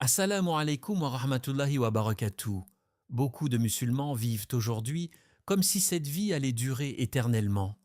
Assalamu alaikum wa rahmatullahi wa barakatuh. Beaucoup de musulmans vivent aujourd'hui comme si cette vie allait durer éternellement.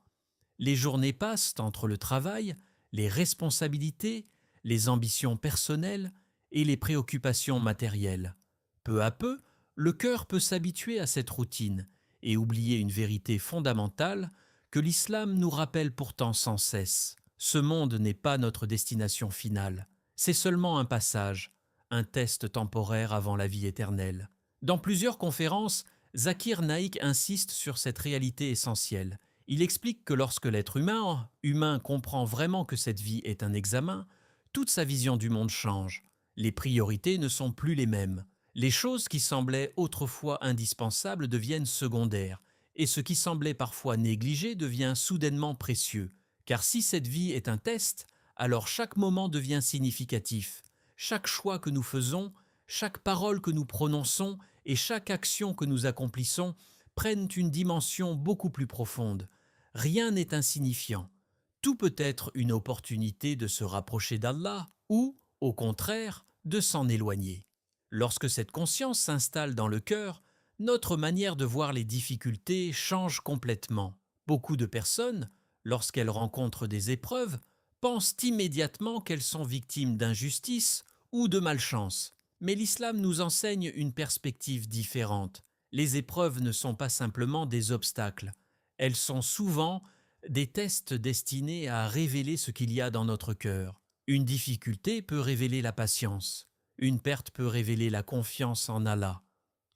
Les journées passent entre le travail, les responsabilités, les ambitions personnelles et les préoccupations matérielles. Peu à peu, le cœur peut s'habituer à cette routine et oublier une vérité fondamentale que l'islam nous rappelle pourtant sans cesse. Ce monde n'est pas notre destination finale, c'est seulement un passage, un test temporaire avant la vie éternelle. Dans plusieurs conférences, Zakir Naik insiste sur cette réalité essentielle. Il explique que lorsque l'être humain comprend vraiment que cette vie est un examen, toute sa vision du monde change. Les priorités ne sont plus les mêmes. Les choses qui semblaient autrefois indispensables deviennent secondaires, et ce qui semblait parfois négligé devient soudainement précieux. Car si cette vie est un test, alors chaque moment devient significatif. Chaque choix que nous faisons, chaque parole que nous prononçons et chaque action que nous accomplissons prennent une dimension beaucoup plus profonde. Rien n'est insignifiant. Tout peut être une opportunité de se rapprocher d'Allah ou, au contraire, de s'en éloigner. Lorsque cette conscience s'installe dans le cœur, notre manière de voir les difficultés change complètement. Beaucoup de personnes, lorsqu'elles rencontrent des épreuves, pensent immédiatement qu'elles sont victimes d'injustice ou de malchance. Mais l'islam nous enseigne une perspective différente. Les épreuves ne sont pas simplement des obstacles, elles sont souvent des tests destinés à révéler ce qu'il y a dans notre cœur. Une difficulté peut révéler la patience, une perte peut révéler la confiance en Allah,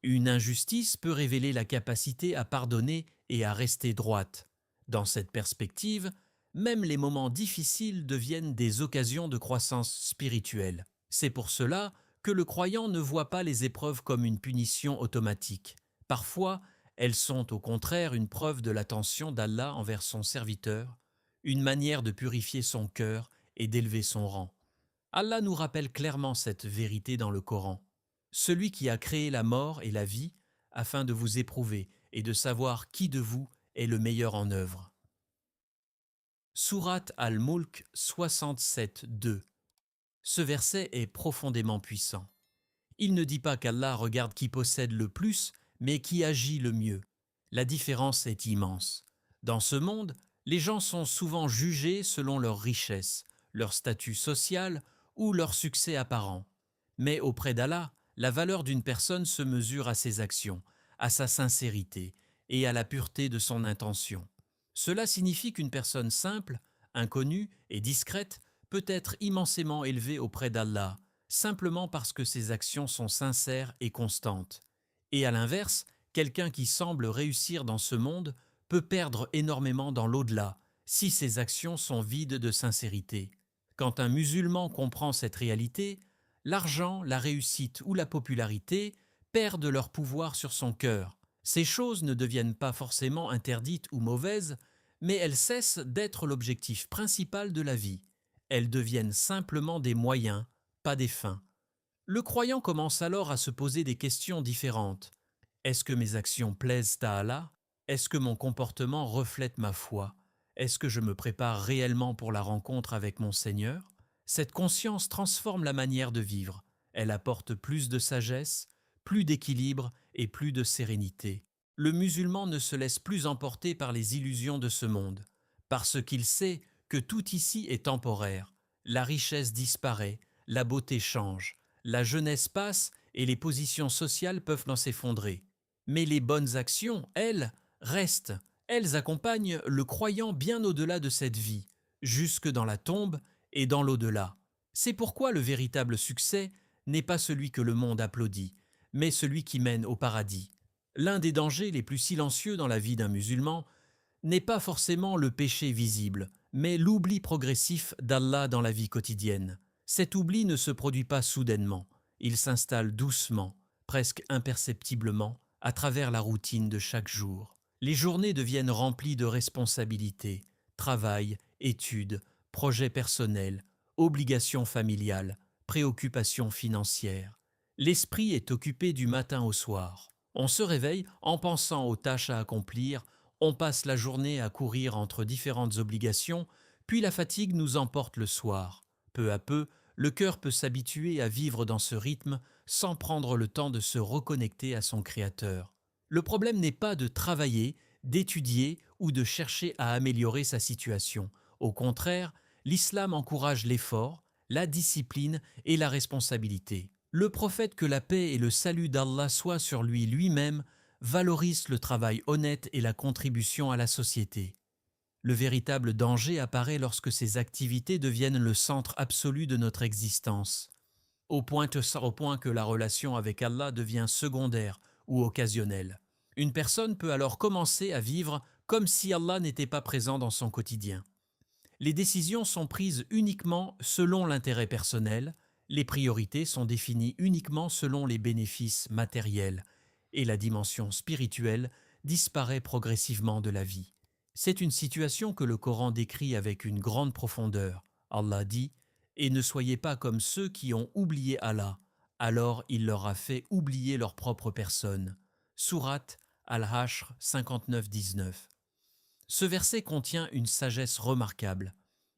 une injustice peut révéler la capacité à pardonner et à rester droite. Dans cette perspective, même les moments difficiles deviennent des occasions de croissance spirituelle. C'est pour cela que le croyant ne voit pas les épreuves comme une punition automatique. Parfois, elles sont au contraire une preuve de l'attention d'Allah envers son serviteur, une manière de purifier son cœur et d'élever son rang. Allah nous rappelle clairement cette vérité dans le Coran. Celui qui a créé la mort et la vie afin de vous éprouver et de savoir qui de vous est le meilleur en œuvre. Sourate Al-Mulk 67:2. Ce verset est profondément puissant. Il ne dit pas qu'Allah regarde qui possède le plus, mais qui agit le mieux. La différence est immense. Dans ce monde, les gens sont souvent jugés selon leur richesse, leur statut social ou leur succès apparent. Mais auprès d'Allah, la valeur d'une personne se mesure à ses actions, à sa sincérité et à la pureté de son intention. Cela signifie qu'une personne simple, inconnue et discrète peut être immensément élevée auprès d'Allah, simplement parce que ses actions sont sincères et constantes. Et à l'inverse, quelqu'un qui semble réussir dans ce monde peut perdre énormément dans l'au-delà, si ses actions sont vides de sincérité. Quand un musulman comprend cette réalité, l'argent, la réussite ou la popularité perdent leur pouvoir sur son cœur. Ces choses ne deviennent pas forcément interdites ou mauvaises, mais elles cessent d'être l'objectif principal de la vie. Elles deviennent simplement des moyens, pas des fins. Le croyant commence alors à se poser des questions différentes. Est-ce que mes actions plaisent à Allah? Est-ce que mon comportement reflète ma foi? Est-ce que je me prépare réellement pour la rencontre avec mon Seigneur? Cette conscience transforme la manière de vivre. Elle apporte plus de sagesse, plus d'équilibre et plus de sérénité. Le musulman ne se laisse plus emporter par les illusions de ce monde, parce qu'il sait que tout ici est temporaire. La richesse disparaît, la beauté change, la jeunesse passe et les positions sociales peuvent s'effondrer. Mais les bonnes actions, elles, restent. Elles accompagnent le croyant bien au-delà de cette vie, jusque dans la tombe et dans l'au-delà. C'est pourquoi le véritable succès n'est pas celui que le monde applaudit, mais celui qui mène au paradis. L'un des dangers les plus silencieux dans la vie d'un musulman n'est pas forcément le péché visible, mais l'oubli progressif d'Allah dans la vie quotidienne. Cet oubli ne se produit pas soudainement, il s'installe doucement, presque imperceptiblement, à travers la routine de chaque jour. Les journées deviennent remplies de responsabilités, travail, études, projets personnels, obligations familiales, préoccupations financières. L'esprit est occupé du matin au soir. On se réveille en pensant aux tâches à accomplir, on passe la journée à courir entre différentes obligations, puis la fatigue nous emporte le soir. Peu à peu, le cœur peut s'habituer à vivre dans ce rythme sans prendre le temps de se reconnecter à son Créateur. Le problème n'est pas de travailler, d'étudier ou de chercher à améliorer sa situation. Au contraire, l'islam encourage l'effort, la discipline et la responsabilité. Le prophète, que la paix et le salut d'Allah soient sur lui lui-même, valorise le travail honnête et la contribution à la société. Le véritable danger apparaît lorsque ces activités deviennent le centre absolu de notre existence, au point que la relation avec Allah devient secondaire ou occasionnelle. Une personne peut alors commencer à vivre comme si Allah n'était pas présent dans son quotidien. Les décisions sont prises uniquement selon l'intérêt personnel, les priorités sont définies uniquement selon les bénéfices matériels, et la dimension spirituelle disparaît progressivement de la vie. C'est une situation que le Coran décrit avec une grande profondeur. Allah dit « Et ne soyez pas comme ceux qui ont oublié Allah, alors il leur a fait oublier leur propre personne. » Sourate Al-Hashr 59-19. Ce verset contient une sagesse remarquable.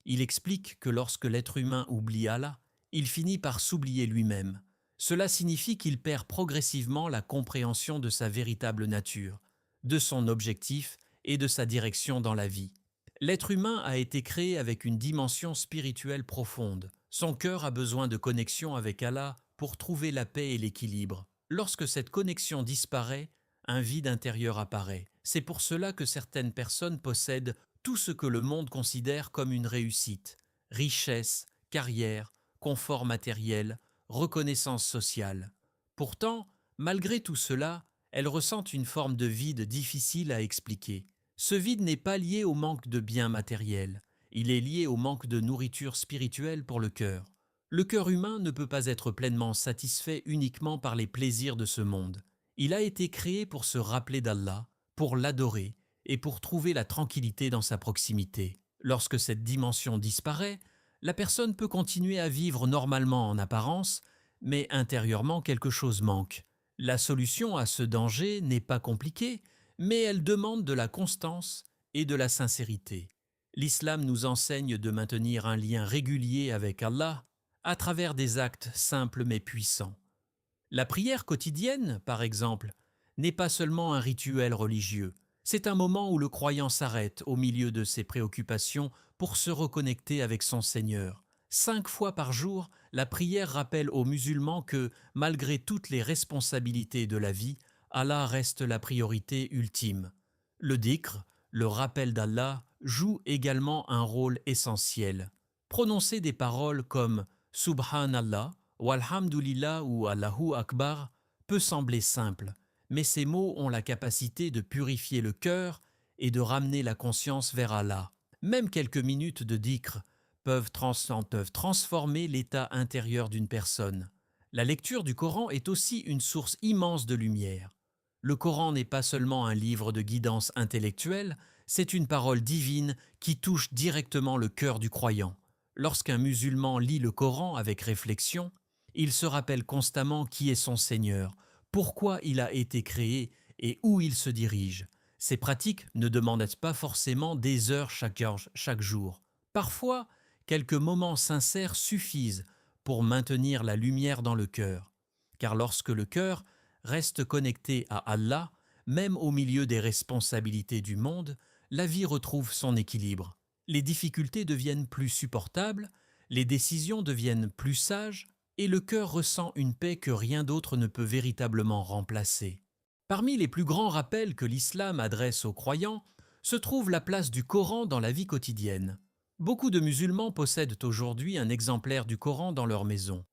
Il explique que lorsque l'être humain oublie Allah, il finit par s'oublier lui-même. Cela signifie qu'il perd progressivement la compréhension de sa véritable nature, de son objectif et de sa direction dans la vie. L'être humain a été créé avec une dimension spirituelle profonde. Son cœur a besoin de connexion avec Allah pour trouver la paix et l'équilibre. Lorsque cette connexion disparaît, un vide intérieur apparaît. C'est pour cela que certaines personnes possèdent tout ce que le monde considère comme une réussite: richesse, carrière, confort matériel, reconnaissance sociale. Pourtant, malgré tout cela, elles ressentent une forme de vide difficile à expliquer. Ce vide n'est pas lié au manque de biens matériels, il est lié au manque de nourriture spirituelle pour le cœur. Le cœur humain ne peut pas être pleinement satisfait uniquement par les plaisirs de ce monde. Il a été créé pour se rappeler d'Allah, pour l'adorer et pour trouver la tranquillité dans sa proximité. Lorsque cette dimension disparaît, la personne peut continuer à vivre normalement en apparence, mais intérieurement quelque chose manque. La solution à ce danger n'est pas compliquée, mais elle demande de la constance et de la sincérité. L'islam nous enseigne de maintenir un lien régulier avec Allah à travers des actes simples mais puissants. La prière quotidienne, par exemple, n'est pas seulement un rituel religieux, c'est un moment où le croyant s'arrête au milieu de ses préoccupations pour se reconnecter avec son Seigneur. 5 fois par jour, la prière rappelle aux musulmans que, malgré toutes les responsabilités de la vie, Allah reste la priorité ultime. Le dhikr, le rappel d'Allah, joue également un rôle essentiel. Prononcer des paroles comme Subhanallah, Walhamdulillah ou Allahu Akbar peut sembler simple, mais ces mots ont la capacité de purifier le cœur et de ramener la conscience vers Allah. Même quelques minutes de dhikr peuvent transformer l'état intérieur d'une personne. La lecture du Coran est aussi une source immense de lumière. Le Coran n'est pas seulement un livre de guidance intellectuelle, c'est une parole divine qui touche directement le cœur du croyant. Lorsqu'un musulman lit le Coran avec réflexion, il se rappelle constamment qui est son Seigneur, pourquoi il a été créé et où il se dirige. Ces pratiques ne demandent pas forcément des heures chaque jour. Parfois, quelques moments sincères suffisent pour maintenir la lumière dans le cœur. Car lorsque le cœur reste connecté à Allah, même au milieu des responsabilités du monde, la vie retrouve son équilibre. Les difficultés deviennent plus supportables, les décisions deviennent plus sages, et le cœur ressent une paix que rien d'autre ne peut véritablement remplacer. Parmi les plus grands rappels que l'islam adresse aux croyants se trouve la place du Coran dans la vie quotidienne. Beaucoup de musulmans possèdent aujourd'hui un exemplaire du Coran dans leur maison.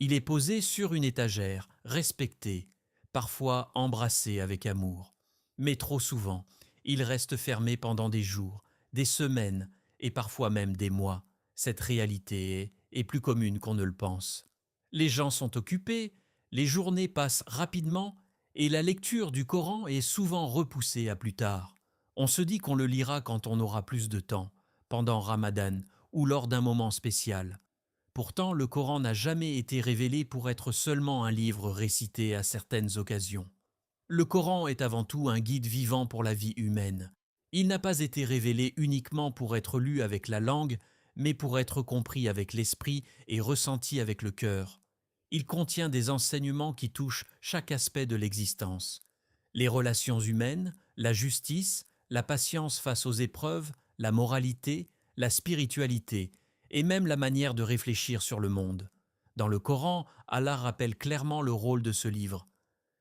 Il est posé sur une étagère, respecté, parfois embrassé avec amour. Mais trop souvent, il reste fermé pendant des jours, des semaines et parfois même des mois. Cette réalité est plus commune qu'on ne le pense. Les gens sont occupés, les journées passent rapidement et la lecture du Coran est souvent repoussée à plus tard. On se dit qu'on le lira quand on aura plus de temps, pendant Ramadan ou lors d'un moment spécial. Pourtant, le Coran n'a jamais été révélé pour être seulement un livre récité à certaines occasions. Le Coran est avant tout un guide vivant pour la vie humaine. Il n'a pas été révélé uniquement pour être lu avec la langue, mais pour être compris avec l'esprit et ressenti avec le cœur. Il contient des enseignements qui touchent chaque aspect de l'existence. Les relations humaines, la justice, la patience face aux épreuves, la moralité, la spiritualité, et même la manière de réfléchir sur le monde. Dans le Coran, Allah rappelle clairement le rôle de ce livre.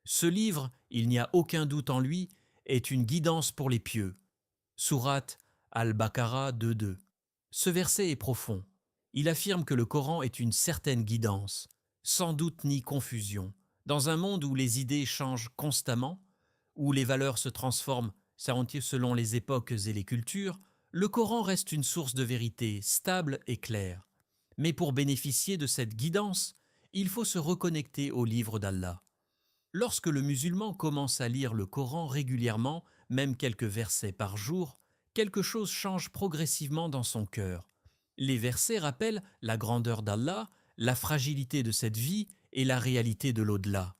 Ce livre, il n'y a aucun doute en lui, est une guidance pour les pieux. Sourate Al-Baqarah 2.2. Ce verset est profond. Il affirme que le Coran est une certaine guidance, sans doute ni confusion. Dans un monde où les idées changent constamment, où les valeurs se transforment selon les époques et les cultures, le Coran reste une source de vérité stable et claire. Mais pour bénéficier de cette guidance, il faut se reconnecter au livre d'Allah. Lorsque le musulman commence à lire le Coran régulièrement, même quelques versets par jour, quelque chose change progressivement dans son cœur. Les versets rappellent la grandeur d'Allah, la fragilité de cette vie et la réalité de l'au-delà.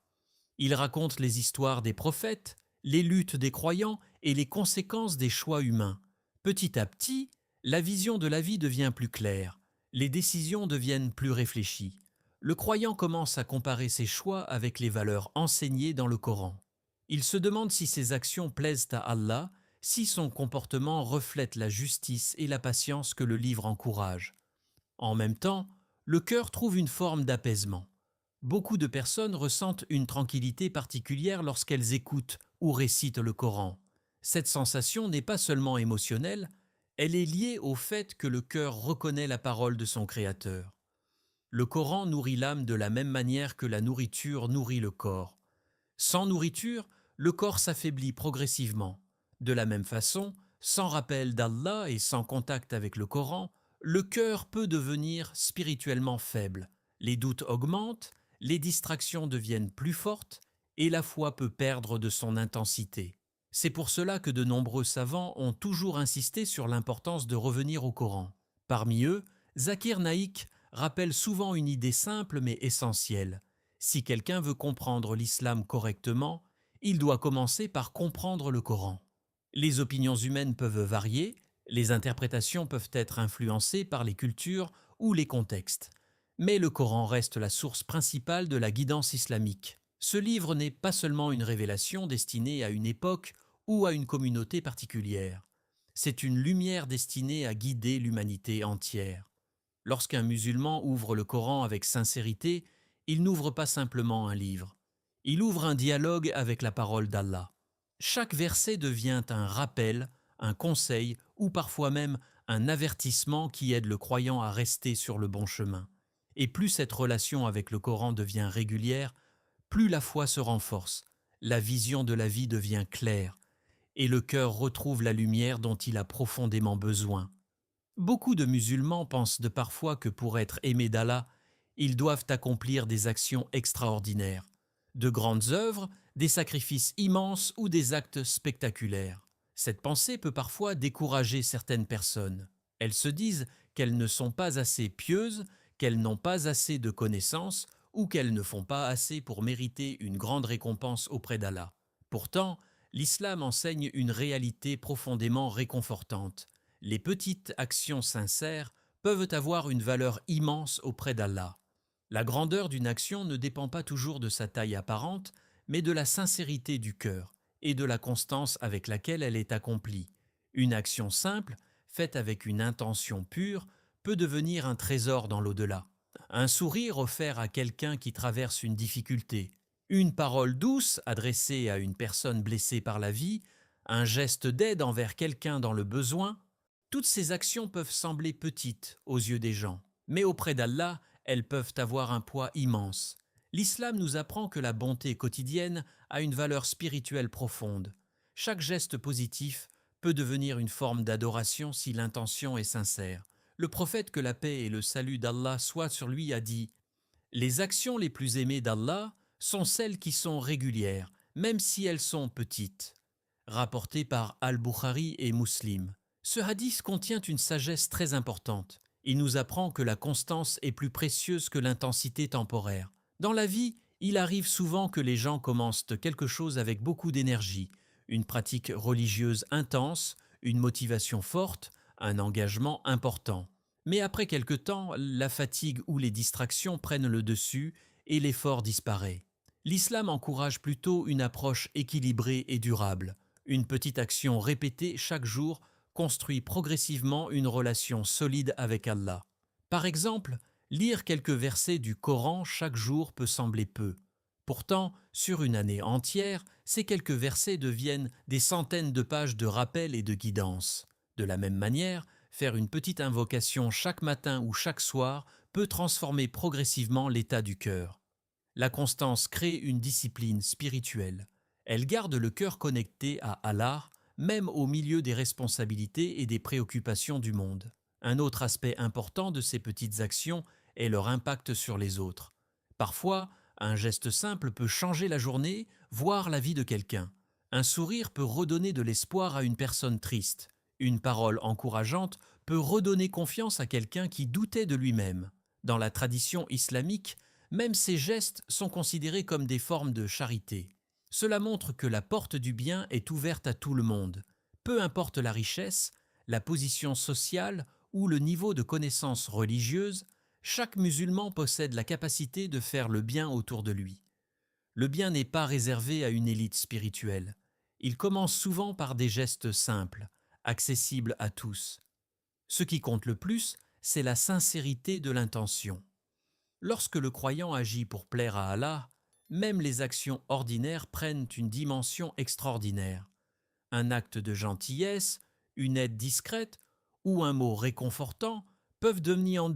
Ils racontent les histoires des prophètes, les luttes des croyants et les conséquences des choix humains. Petit à petit, la vision de la vie devient plus claire, les décisions deviennent plus réfléchies. Le croyant commence à comparer ses choix avec les valeurs enseignées dans le Coran. Il se demande si ses actions plaisent à Allah, si son comportement reflète la justice et la patience que le livre encourage. En même temps, le cœur trouve une forme d'apaisement. Beaucoup de personnes ressentent une tranquillité particulière lorsqu'elles écoutent ou récitent le Coran. Cette sensation n'est pas seulement émotionnelle, elle est liée au fait que le cœur reconnaît la parole de son Créateur. Le Coran nourrit l'âme de la même manière que la nourriture nourrit le corps. Sans nourriture, le corps s'affaiblit progressivement. De la même façon, sans rappel d'Allah et sans contact avec le Coran, le cœur peut devenir spirituellement faible. Les doutes augmentent, les distractions deviennent plus fortes et la foi peut perdre de son intensité. C'est pour cela que de nombreux savants ont toujours insisté sur l'importance de revenir au Coran. Parmi eux, Zakir Naik rappelle souvent une idée simple mais essentielle. Si quelqu'un veut comprendre l'islam correctement, il doit commencer par comprendre le Coran. Les opinions humaines peuvent varier, les interprétations peuvent être influencées par les cultures ou les contextes. Mais le Coran reste la source principale de la guidance islamique. Ce livre n'est pas seulement une révélation destinée à une époque ou à une communauté particulière. C'est une lumière destinée à guider l'humanité entière. Lorsqu'un musulman ouvre le Coran avec sincérité, il n'ouvre pas simplement un livre. Il ouvre un dialogue avec la parole d'Allah. Chaque verset devient un rappel, un conseil ou parfois même un avertissement qui aide le croyant à rester sur le bon chemin. Et plus cette relation avec le Coran devient régulière, plus la foi se renforce, la vision de la vie devient claire et le cœur retrouve la lumière dont il a profondément besoin. Beaucoup de musulmans pensent de parfois que pour être aimés d'Allah, ils doivent accomplir des actions extraordinaires, de grandes œuvres, des sacrifices immenses ou des actes spectaculaires. Cette pensée peut parfois décourager certaines personnes. Elles se disent qu'elles ne sont pas assez pieuses, qu'elles n'ont pas assez de connaissances ou qu'elles ne font pas assez pour mériter une grande récompense auprès d'Allah. Pourtant, l'islam enseigne une réalité profondément réconfortante. Les petites actions sincères peuvent avoir une valeur immense auprès d'Allah. La grandeur d'une action ne dépend pas toujours de sa taille apparente, mais de la sincérité du cœur et de la constance avec laquelle elle est accomplie. Une action simple, faite avec une intention pure, peut devenir un trésor dans l'au-delà. Un sourire offert à quelqu'un qui traverse une difficulté, une parole douce adressée à une personne blessée par la vie, un geste d'aide envers quelqu'un dans le besoin, toutes ces actions peuvent sembler petites aux yeux des gens, mais auprès d'Allah, elles peuvent avoir un poids immense. L'islam nous apprend que la bonté quotidienne a une valeur spirituelle profonde. Chaque geste positif peut devenir une forme d'adoration si l'intention est sincère. Le prophète, que la paix et le salut d'Allah soient sur lui, a dit « Les actions les plus aimées d'Allah sont celles qui sont régulières, même si elles sont petites. » Rapporté par Al-Bukhari et Muslim. Ce hadith contient une sagesse très importante. Il nous apprend que la constance est plus précieuse que l'intensité temporaire. Dans la vie, il arrive souvent que les gens commencent quelque chose avec beaucoup d'énergie, une pratique religieuse intense, une motivation forte, un engagement important. Mais après quelque temps, la fatigue ou les distractions prennent le dessus et l'effort disparaît. L'islam encourage plutôt une approche équilibrée et durable. Une petite action répétée chaque jour construit progressivement une relation solide avec Allah. Par exemple, lire quelques versets du Coran chaque jour peut sembler peu. Pourtant, sur une année entière, ces quelques versets deviennent des centaines de pages de rappel et de guidance. De la même manière, faire une petite invocation chaque matin ou chaque soir peut transformer progressivement l'état du cœur. La constance crée une discipline spirituelle. Elle garde le cœur connecté à Allah, même au milieu des responsabilités et des préoccupations du monde. Un autre aspect important de ces petites actions est leur impact sur les autres. Parfois, un geste simple peut changer la journée, voire la vie de quelqu'un. Un sourire peut redonner de l'espoir à une personne triste. Une parole encourageante peut redonner confiance à quelqu'un qui doutait de lui-même. Dans la tradition islamique, même ces gestes sont considérés comme des formes de charité. Cela montre que la porte du bien est ouverte à tout le monde. Peu importe la richesse, la position sociale ou le niveau de connaissance religieuse, chaque musulman possède la capacité de faire le bien autour de lui. Le bien n'est pas réservé à une élite spirituelle. Il commence souvent par des gestes simples, accessibles à tous. Ce qui compte le plus, c'est la sincérité de l'intention. Lorsque le croyant agit pour plaire à Allah, même les actions ordinaires prennent une dimension extraordinaire. Un acte de gentillesse, une aide discrète ou un mot réconfortant peuvent devenir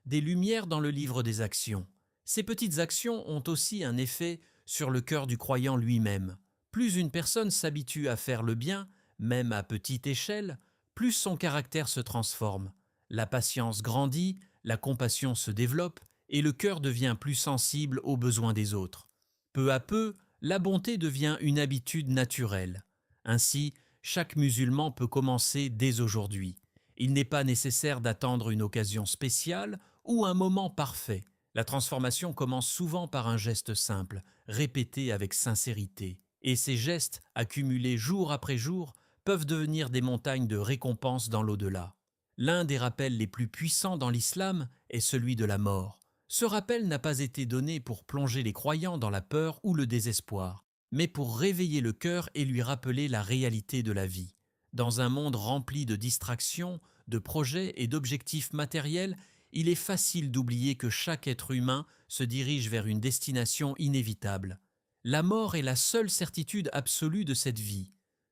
des lumières dans le livre des actions. Ces petites actions ont aussi un effet sur le cœur du croyant lui-même. Plus une personne s'habitue à faire le bien, même à petite échelle, plus son caractère se transforme. La patience grandit, la compassion se développe et le cœur devient plus sensible aux besoins des autres. Peu à peu, la bonté devient une habitude naturelle. Ainsi, chaque musulman peut commencer dès aujourd'hui. Il n'est pas nécessaire d'attendre une occasion spéciale ou un moment parfait. La transformation commence souvent par un geste simple, répété avec sincérité. Et ces gestes, accumulés jour après jour, peuvent devenir des montagnes de récompenses dans l'au-delà. L'un des rappels les plus puissants dans l'islam est celui de la mort. Ce rappel n'a pas été donné pour plonger les croyants dans la peur ou le désespoir, mais pour réveiller le cœur et lui rappeler la réalité de la vie. Dans un monde rempli de distractions, de projets et d'objectifs matériels, il est facile d'oublier que chaque être humain se dirige vers une destination inévitable. La mort est la seule certitude absolue de cette vie.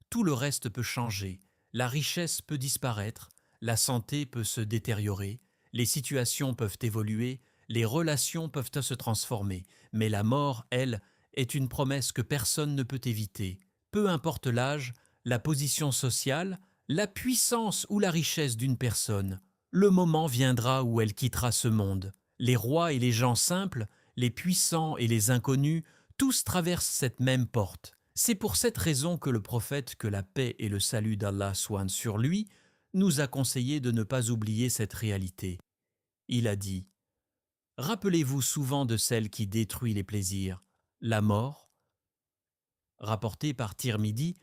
Tout le reste peut changer, la richesse peut disparaître, la santé peut se détériorer, les situations peuvent évoluer, les relations peuvent se transformer, mais la mort, elle, est une promesse que personne ne peut éviter. Peu importe l'âge, la position sociale, la puissance ou la richesse d'une personne, le moment viendra où elle quittera ce monde. Les rois et les gens simples, les puissants et les inconnus, tous traversent cette même porte. C'est pour cette raison que le prophète, que la paix et le salut d'Allah soient sur lui, nous a conseillé de ne pas oublier cette réalité. Il a dit « Rappelez-vous souvent de celle qui détruit les plaisirs, la mort. » Rapporté par Tirmidhi,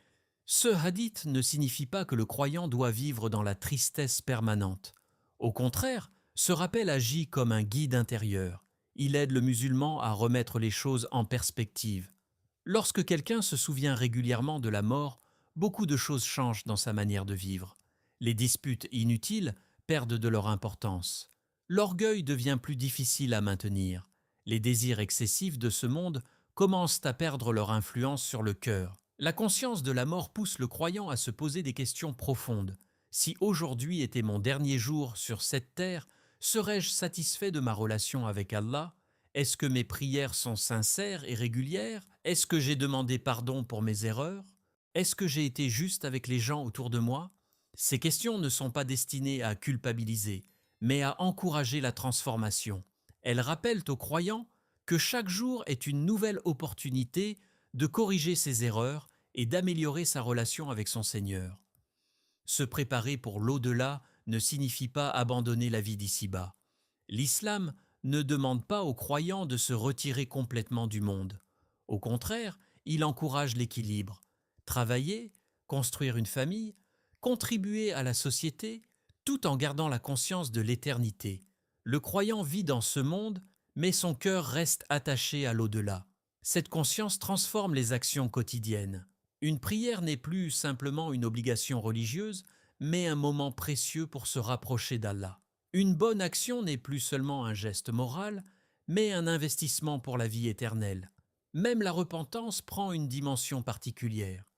ce hadith ne signifie pas que le croyant doit vivre dans la tristesse permanente. Au contraire, ce rappel agit comme un guide intérieur. Il aide le musulman à remettre les choses en perspective. Lorsque quelqu'un se souvient régulièrement de la mort, beaucoup de choses changent dans sa manière de vivre. Les disputes inutiles perdent de leur importance. L'orgueil devient plus difficile à maintenir. Les désirs excessifs de ce monde commencent à perdre leur influence sur le cœur. La conscience de la mort pousse le croyant à se poser des questions profondes. Si aujourd'hui était mon dernier jour sur cette terre, serais-je satisfait de ma relation avec Allah ? Est-ce que mes prières sont sincères et régulières ? Est-ce que j'ai demandé pardon pour mes erreurs ? Est-ce que j'ai été juste avec les gens autour de moi ? Ces questions ne sont pas destinées à culpabiliser, mais à encourager la transformation. Elles rappellent aux croyants que chaque jour est une nouvelle opportunité de corriger ses erreurs et d'améliorer sa relation avec son Seigneur. Se préparer pour l'au-delà ne signifie pas abandonner la vie d'ici-bas. L'islam ne demande pas aux croyants de se retirer complètement du monde. Au contraire, il encourage l'équilibre. Travailler, construire une famille, contribuer à la société, tout en gardant la conscience de l'éternité. Le croyant vit dans ce monde, mais son cœur reste attaché à l'au-delà. Cette conscience transforme les actions quotidiennes. Une prière n'est plus simplement une obligation religieuse, mais un moment précieux pour se rapprocher d'Allah. Une bonne action n'est plus seulement un geste moral, mais un investissement pour la vie éternelle. Même la repentance prend une dimension particulière.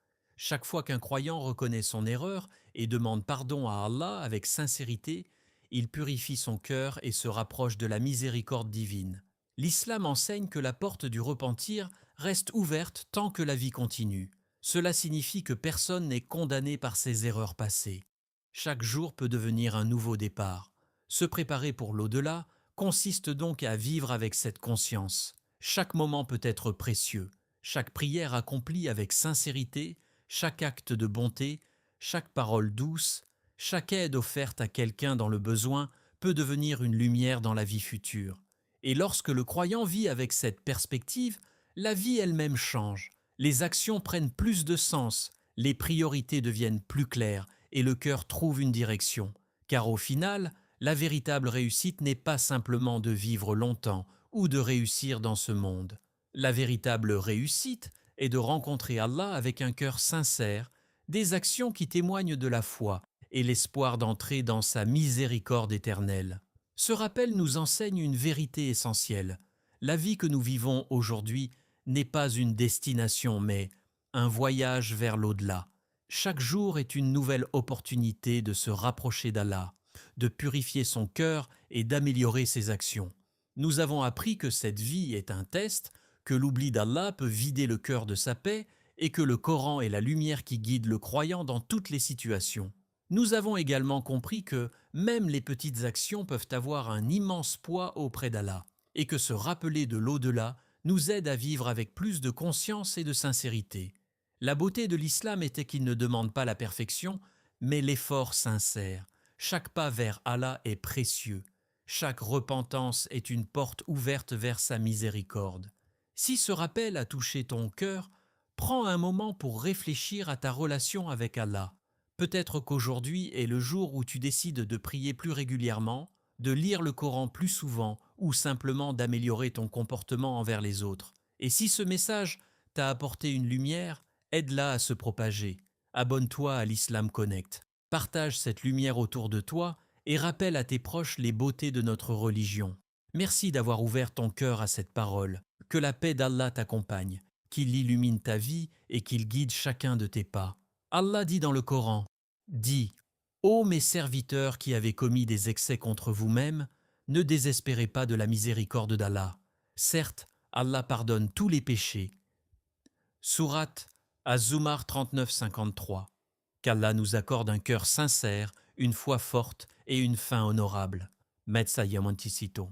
Chaque fois qu'un croyant reconnaît son erreur et demande pardon à Allah avec sincérité, il purifie son cœur et se rapproche de la miséricorde divine. L'islam enseigne que la porte du repentir reste ouverte tant que la vie continue. Cela signifie que personne n'est condamné par ses erreurs passées. Chaque jour peut devenir un nouveau départ. Se préparer pour l'au-delà consiste donc à vivre avec cette conscience. Chaque moment peut être précieux. Chaque prière accomplie avec sincérité, chaque acte de bonté, chaque parole douce, chaque aide offerte à quelqu'un dans le besoin peut devenir une lumière dans la vie future. Et lorsque le croyant vit avec cette perspective, la vie elle-même change. Les actions prennent plus de sens, les priorités deviennent plus claires et le cœur trouve une direction. Car au final, la véritable réussite n'est pas simplement de vivre longtemps ou de réussir dans ce monde. La véritable réussite est de rencontrer Allah avec un cœur sincère, des actions qui témoignent de la foi et l'espoir d'entrer dans sa miséricorde éternelle. Ce rappel nous enseigne une vérité essentielle. La vie que nous vivons aujourd'hui n'est pas une destination, mais un voyage vers l'au-delà. Chaque jour est une nouvelle opportunité de se rapprocher d'Allah, de purifier son cœur et d'améliorer ses actions. Nous avons appris que cette vie est un test, que l'oubli d'Allah peut vider le cœur de sa paix et que le Coran est la lumière qui guide le croyant dans toutes les situations. Nous avons également compris que même les petites actions peuvent avoir un immense poids auprès d'Allah et que se rappeler de l'au-delà nous aide à vivre avec plus de conscience et de sincérité. La beauté de l'islam était qu'il ne demande pas la perfection, mais l'effort sincère. Chaque pas vers Allah est précieux. Chaque repentance est une porte ouverte vers sa miséricorde. Si ce rappel a touché ton cœur, prends un moment pour réfléchir à ta relation avec Allah. Peut-être qu'aujourd'hui est le jour où tu décides de prier plus régulièrement, de lire le Coran plus souvent ou simplement d'améliorer ton comportement envers les autres. Et si ce message t'a apporté une lumière, aide-la à se propager. Abonne-toi à l'Islam Connect. Partage cette lumière autour de toi et rappelle à tes proches les beautés de notre religion. Merci d'avoir ouvert ton cœur à cette parole. Que la paix d'Allah t'accompagne, qu'il illumine ta vie et qu'il guide chacun de tes pas. Allah dit dans le Coran, « Dis, ô mes serviteurs qui avez commis des excès contre vous-mêmes, ne désespérez pas de la miséricorde d'Allah. Certes, Allah pardonne tous les péchés. » Sourate Az-Zumar 39-53. Qu'Allah nous accorde un cœur sincère, une foi forte et une fin honorable. Metsa Yamantisito.